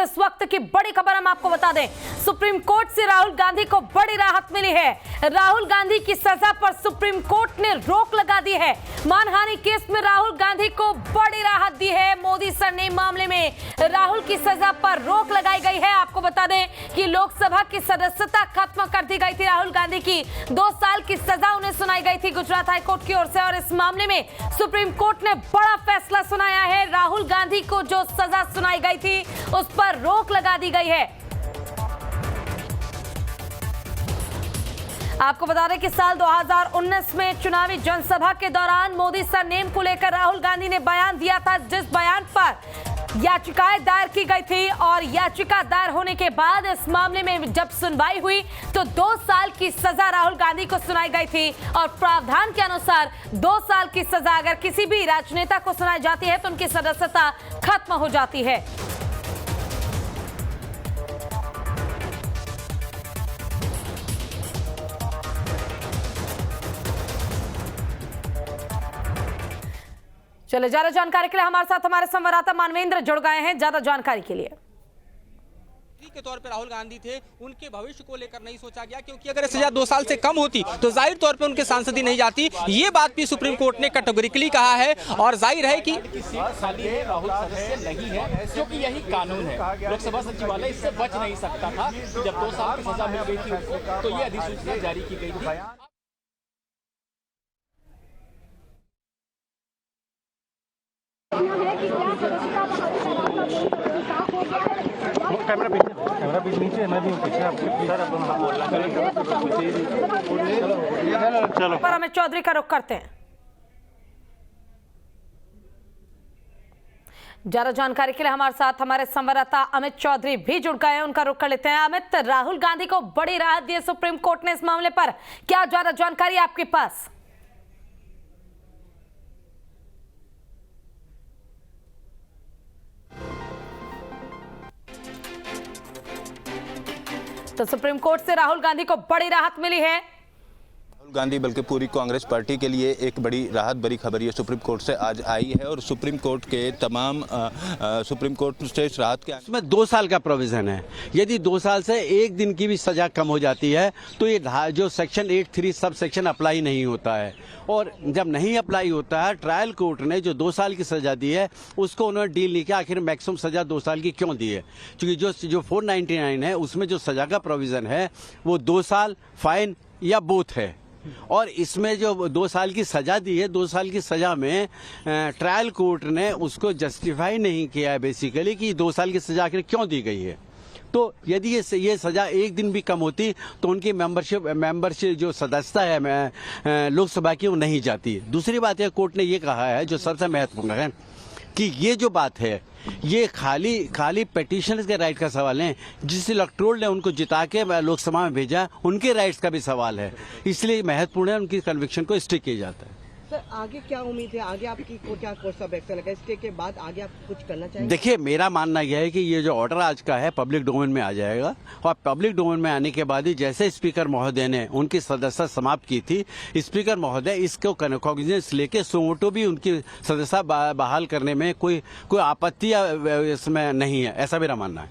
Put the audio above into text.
से इस वक्त की बड़ी खबर हम आपको बता दें। सुप्रीम कोर्ट से राहुल गांधी को बड़ी राहत मिली है। राहुल गांधी की सजा पर सुप्रीम कोर्ट ने रोक लगा दी है। मानहानि केस में राहुल गांधी को बड़ी राहत दी है मोदी सरनेम मामले में। राहुल की सजा पर रोक लगाई गई है। आपको बता दें कि लोकसभा की सदस्यता खत्म कर दी गई थी। राहुल गांधी की 2 साल की सजा उन्हें सुनाई गई थी गुजरात हाईकोर्ट की ओर से, और इस मामले में सुप्रीम कोर्ट ने बड़ा फैसला सुनाया है। राहुल गांधी को जो सजा सुनाई गई थी उस पर रोक लगा दी गई है। आपको बता दें कि साल 2019 में चुनावी जनसभा के दौरान मोदी सरनेम को लेकर राहुल गांधी ने बयान दिया था, जिस बयान पर याचिकाएं दायर की गई थी, और याचिका दायर होने के बाद इस मामले में जब सुनवाई हुई तो 2 साल की सजा राहुल गांधी को सुनाई गई थी। और प्रावधान के अनुसार 2 साल की सजा अगर किसी भी राजनेता को सुनाई जाती है तो उनकी सदस्यता खत्म हो जाती है। चले ज्यादा जानकारी के लिए हमारे साथ हमारे संवाददाता मानवेंद्र जुड़ गए हैं। ज्यादा जानकारी के लिए के तौर पे राहुल गांधी थे, उनके भविष्य को लेकर नहीं सोचा गया, क्योंकि अगर सजा 2 साल से कम होती तो जाहिर तौर पे उनके सांसदी नहीं जाती। ये बात भी सुप्रीम कोर्ट ने कैटेगोरिकली कहा है, और जाहिर है कि खाली है, राहुल सदस्य नहीं है, क्योंकि यही कानून है। लोकसभा सचिवालय इससे बच नहीं सकता था। जब 2 साल की सजा मिल गई थी उसको, तो ये अधिसूचना जारी की गई थी। कैमरा पीछे नीचे, मैं भी पीछे आपके चलो। पर अमित चौधरी का रुख करते हैं। ज्यादा जानकारी के लिए हमारे साथ हमारे संवाददाता अमित चौधरी भी जुड़ गए हैं, उनका रुख कर लेते हैं। अमित, राहुल गांधी को बड़ी राहत दी है सुप्रीम कोर्ट ने इस मामले पर, क्या ज्यादा जानकारी आपके पास? तो सुप्रीम कोर्ट से राहुल गांधी को बड़ी राहत मिली है। राहुल गांधी बल्कि पूरी कांग्रेस पार्टी के लिए एक बड़ी राहत, बड़ी खबर ये सुप्रीम कोर्ट से आज आई है, और सुप्रीम कोर्ट के तमाम सुप्रीम कोर्ट से इस राहत के इसमें 2 साल का प्रोविजन है। यदि 2 साल से 1 दिन की भी सजा कम हो जाती है तो ये जो सेक्शन 83 सब सेक्शन अप्लाई नहीं होता है, और जब नहीं अप्लाई होता है, ट्रायल कोर्ट ने जो 2 साल की सजा दी है उसको उन्होंने डील नहीं किया आखिर मैक्सिमम सजा 2 साल की क्यों दी है। क्योंकि जो 499 है उसमें जो सजा का प्रोविजन है वो 2 साल, फाइन या बोथ है, और इसमें जो 2 साल की सजा दी है, 2 साल की सजा में ट्रायल कोर्ट ने उसको जस्टिफाई नहीं किया है बेसिकली कि 2 साल की सजा आखिर क्यों दी गई है। तो यदि ये सजा 1 दिन भी कम होती तो उनकी मेंबरशिप जो सदस्यता है लोकसभा की वो नहीं जाती। दूसरी बात है, कोर्ट ने ये कहा है जो सबसे महत्वपूर्ण है कि ये जो बात है ये खाली पेटिशनर्स के राइट का सवाल है। जिस इलेक्टोरल ने उनको जिता के लोकसभा में भेजा उनके राइट्स का भी सवाल है, इसलिए महत्वपूर्ण है उनकी कन्विक्शन को स्टे किया जाता है। सर, आगे क्या उम्मीद है? आगे आपकी क्या कोर्स ऑफ एक्शन है? इसके के बाद आगे आप कुछ करना चाहेंगे? देखिए, मेरा मानना यह है कि ये जो ऑर्डर आज का है पब्लिक डोमेन में आ जाएगा, और पब्लिक डोमेन में आने के बाद ही जैसे स्पीकर महोदय ने उनकी सदस्यता समाप्त की थी, स्पीकर महोदय इसको कॉग्निजेंस लेके सुमोटो भी उनकी सदस्यता बहाल करने में कोई आपत्ति इसमें नहीं है, ऐसा मेरा मानना है।